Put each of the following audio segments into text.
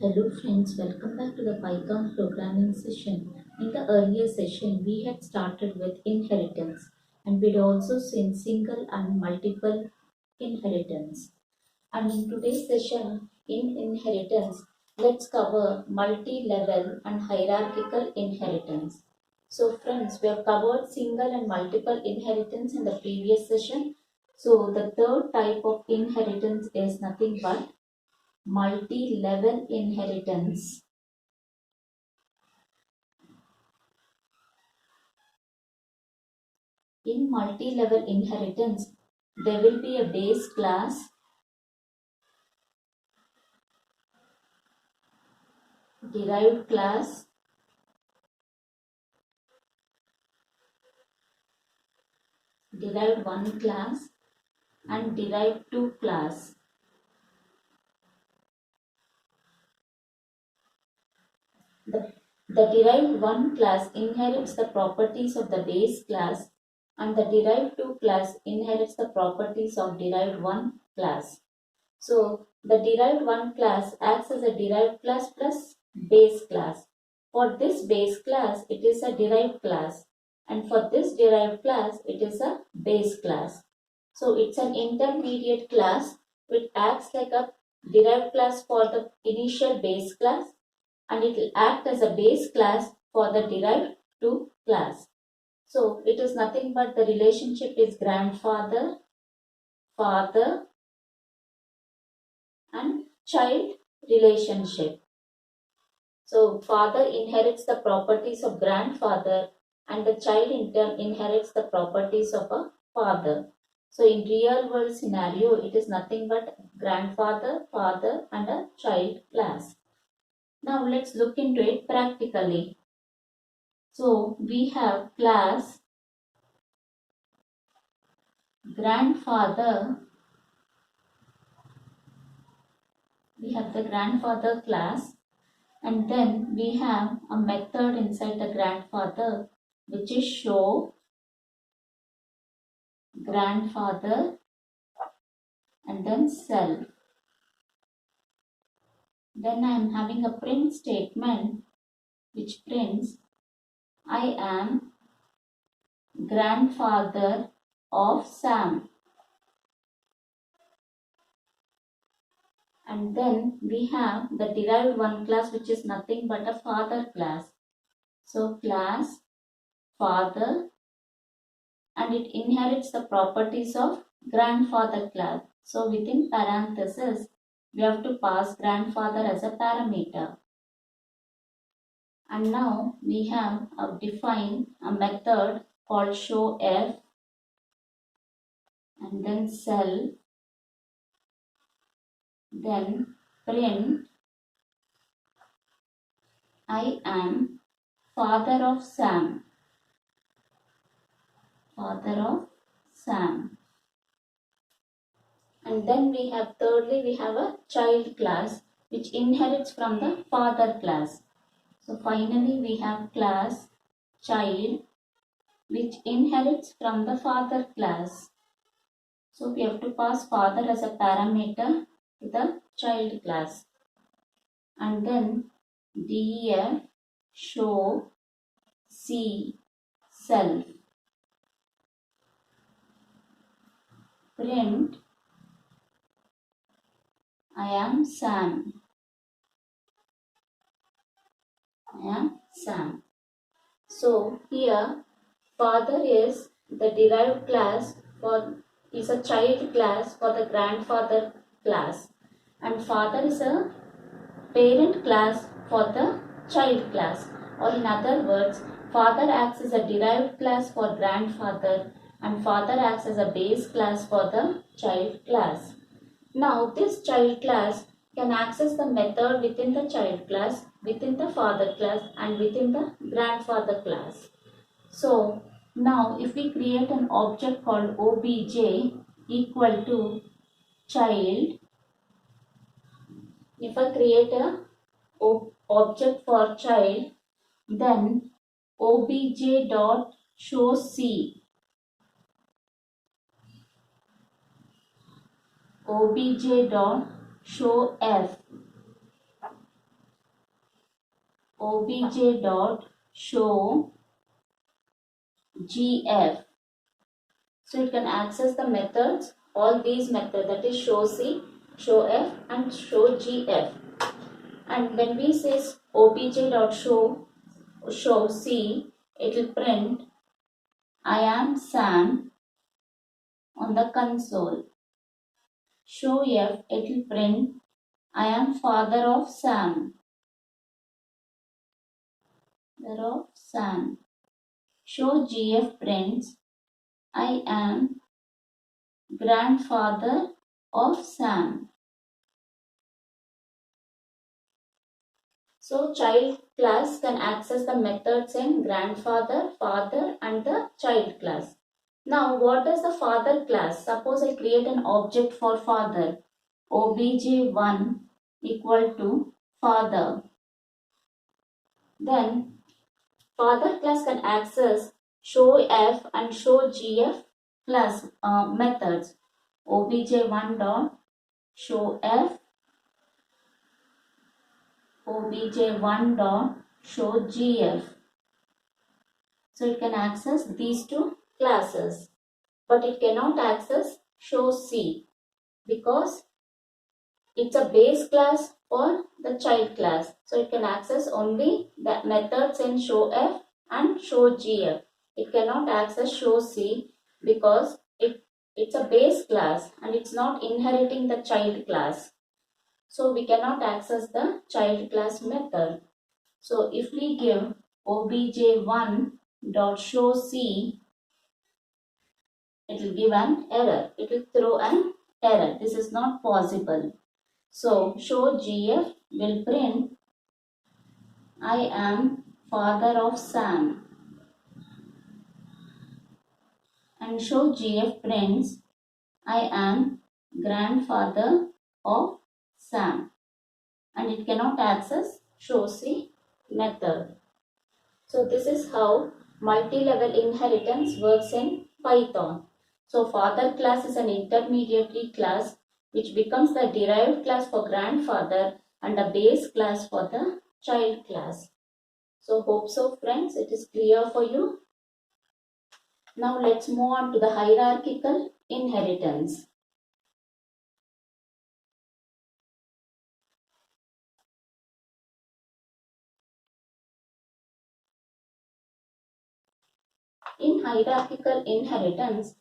Hello friends, welcome back to the Python programming session. In the earlier session, we had started with inheritance and we'd also seen single and multiple inheritance. And in today's session, in inheritance, let's cover multi-level and hierarchical inheritance. So friends, we have covered single and multiple inheritance in the previous session. So the third type of inheritance is nothing but multi-level inheritance. In multi-level inheritance, there will be a base class, derived class, derived 1 class, and derived 2 class. The, the derived 1 class inherits the properties of the base class, and the derived 2 class inherits the properties of derived 1 class. So the derived 1 class acts as a derived class plus base class. For this base class, it is a derived class, and for this derived class, it is a base class. So it's an intermediate class which acts like a derived class for the initial base class, and it will act as a base class for the derived 2 class. So it is nothing but the relationship is grandfather, father, and child relationship. So father inherits the properties of grandfather and the child in turn inherits the properties of a father. So in real world scenario, it is nothing but grandfather, father and a child class. Now let's look into it practically. So we have class grandfather, we have the grandfather class, and then we have a method inside the grandfather which is show grandfather and then self. Then I am having a print statement which prints I am grandfather of Sam. And then we have the derived 1 class which is nothing but a father class. So class father, and it inherits the properties of grandfather class. So within parenthesis, we have to pass grandfather as a parameter. And now we have defined a method called show f and then self, then print I am father of Sam, father of Sam. And then we have thirdly we have a child class which inherits from the father class. So finally we have class child which inherits from the father class. So we have to pass father as a parameter to the child class. And then def show c self, print I am Sam, I am Sam. So here father is the derived class for is a child class for the grandfather class, and father is a parent class for the child class, or in other words, father acts as a derived class for grandfather and father acts as a base class for the child class. Now this child class can access the method within the child class, within the father class and within the grandfather class. So now if we create an object called obj equal to child, if I create a object for child, then obj dot show c, obj dot show f, obj dot show gf. So it can access the methods, all these methods, that is show c, show f and show gf. And when we say obj dot show c, it will print I am Sam on the console. Show f, it will print I am father of Sam. Father of Sam. Show gf prints I am grandfather of Sam. So child class can access the methods in grandfather, father and the child class. Now what is the father class? Suppose I create an object for father. obj1 equal to father. Then father class can access show f and show gf class methods. obj1 dot show f, obj1 dot show gf. So it can access these two classes, but it cannot access show c because it's a base class for the child class. So it can access only the methods in show f and show gf. It cannot access show c because it's a base class and it's not inheriting the child class. So we cannot access the child class method. So if we give obj1 dot show c, it will give an error. It will throw an error. This is not possible. So show gf will print I am father of Sam, and show gf prints I am grandfather of Sam, and it cannot access show c method. So this is how multi-level inheritance works in Python. So father class is an intermediary class which becomes the derived class for grandfather and a base class for the child class. So hope so friends, it is clear for you. Now let's move on to the hierarchical inheritance. In hierarchical inheritance,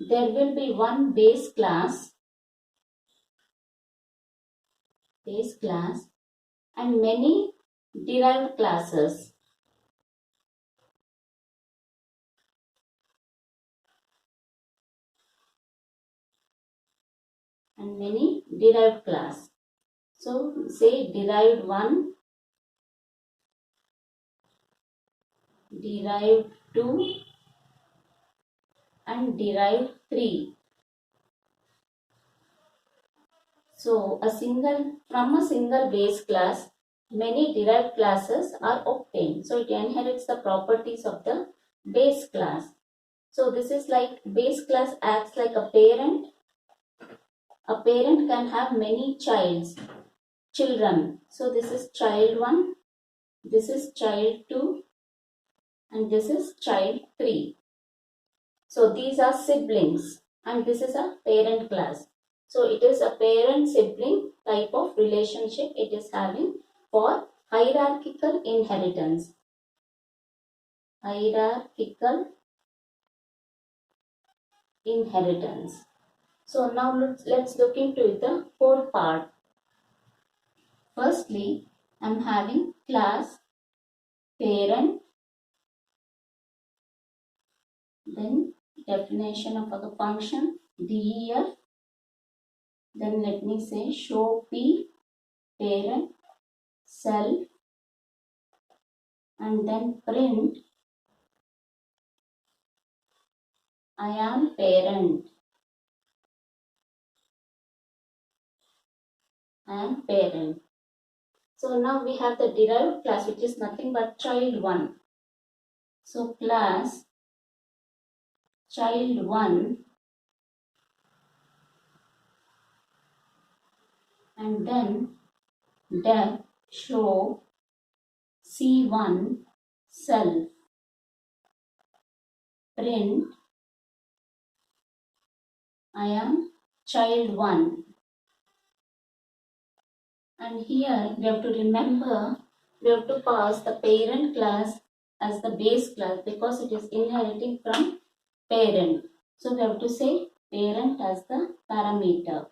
there will be one base class and many derived classes. And many derived class. So say derived 1, derived 2 and derived 3. So from a single base class, many derived classes are obtained. So it inherits the properties of the base class. So this is like base class acts like a parent. A parent can have many children. So this is child 1, this is child 2 and this is child 3. So these are siblings and this is a parent class. So it is a parent-sibling type of relationship it is having for hierarchical inheritance. Hierarchical inheritance. So now let's look into the code part. Firstly, I am having class parent, then definition of the function def, then let me say show p parent self, and then print I am parent. I am parent. So now we have the derived class which is nothing but child 1. So class child 1 and then def show C1 self. Print I am child 1. And here we have to remember, we have to pass the parent class as the base class because it is inheriting from parent. So we have to say parent as the parameter.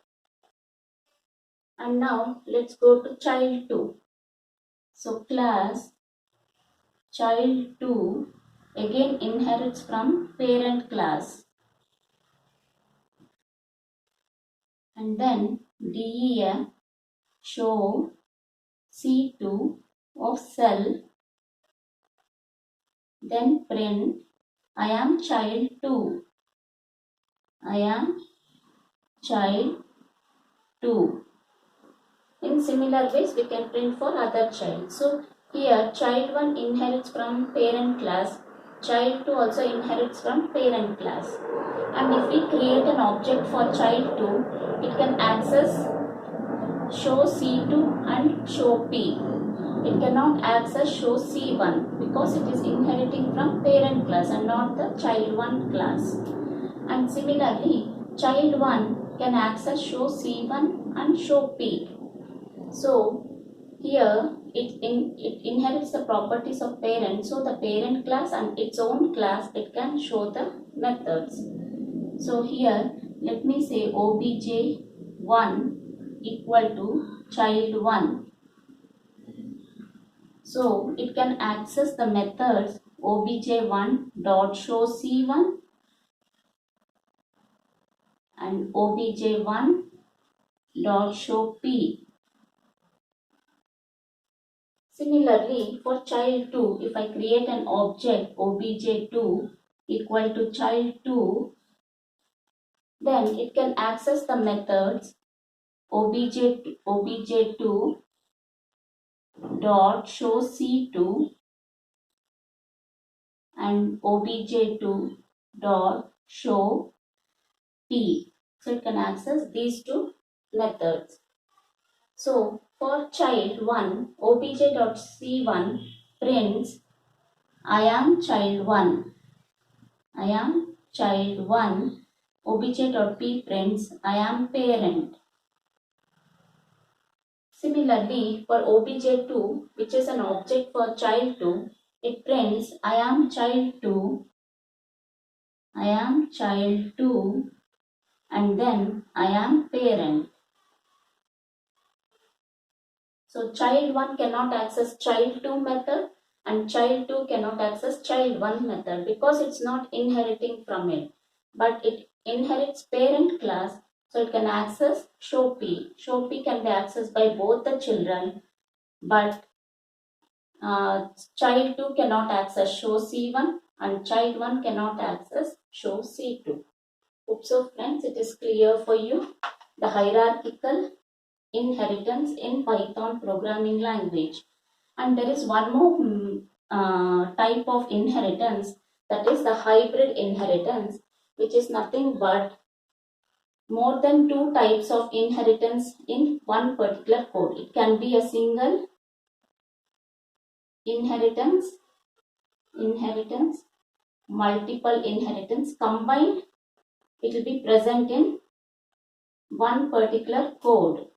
And now let's go to child 2. So class child 2 again inherits from parent class. And then DEF show C2 of self. Then print I am child 2. I am child 2. In similar ways, we can print for other child. So here child 1 inherits from parent class. Child 2 also inherits from parent class. And if we create an object for child 2, it can access show C2 and show P. It cannot access show C1 because it is inheriting from parent class and not the child 1 class. And similarly, child 1 can access show C1 and show P. So here it inherits the properties of parent. So the parent class and its own class, it can show the methods. So here let me say obj1 equal to child 1. So it can access the methods obj1 dot show C1 and obj1 dot show P. Similarly, for child 2, if I create an object obj2 equal to child 2, then it can access the methods obj2 dot show C2 and obj2 dot show P. So it can access these two methods. So for child 1, obj.c1 prints I am child 1. I am child 1. Obj.p prints I am parent. Similarly, for obj2, which is an object for child 2, it prints I am child 2. I am child 2 and then I am parent. So child 1 cannot access child 2 method and child 2 cannot access child 1 method because it's not inheriting from it. But it inherits parent class, so it can access show P. Show P can be accessed by both the children, but child 2 cannot access show C1 and child 1 cannot access show C2. Hope so friends, it is clear for you the hierarchical inheritance in Python programming language. And there is one more type of inheritance, that is the hybrid inheritance, which is nothing but more than two types of inheritance in one particular code. It can be a single inheritance, multiple inheritance combined. It will be present in one particular code.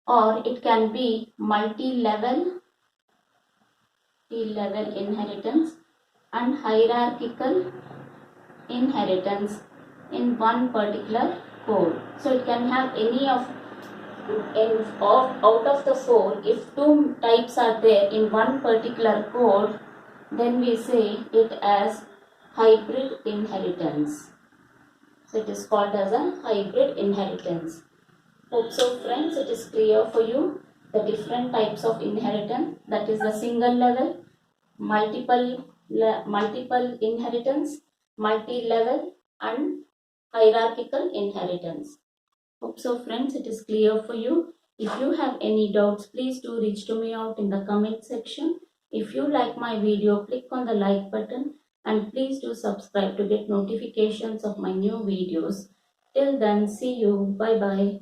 Or it can be multi-level inheritance and hierarchical inheritance in one particular code. So it can have any of out of the four. If two types are there in one particular code, then we say it as hybrid inheritance. So it is called as a hybrid inheritance. Hope so friends, it is clear for you the different types of inheritance, that is the single level, multiple inheritance, multi-level and hierarchical inheritance. Hope so friends, it is clear for you. If you have any doubts, please do reach to me out in the comment section. If you like my video, click on the like button and please do subscribe to get notifications of my new videos. Till then, see you. Bye bye.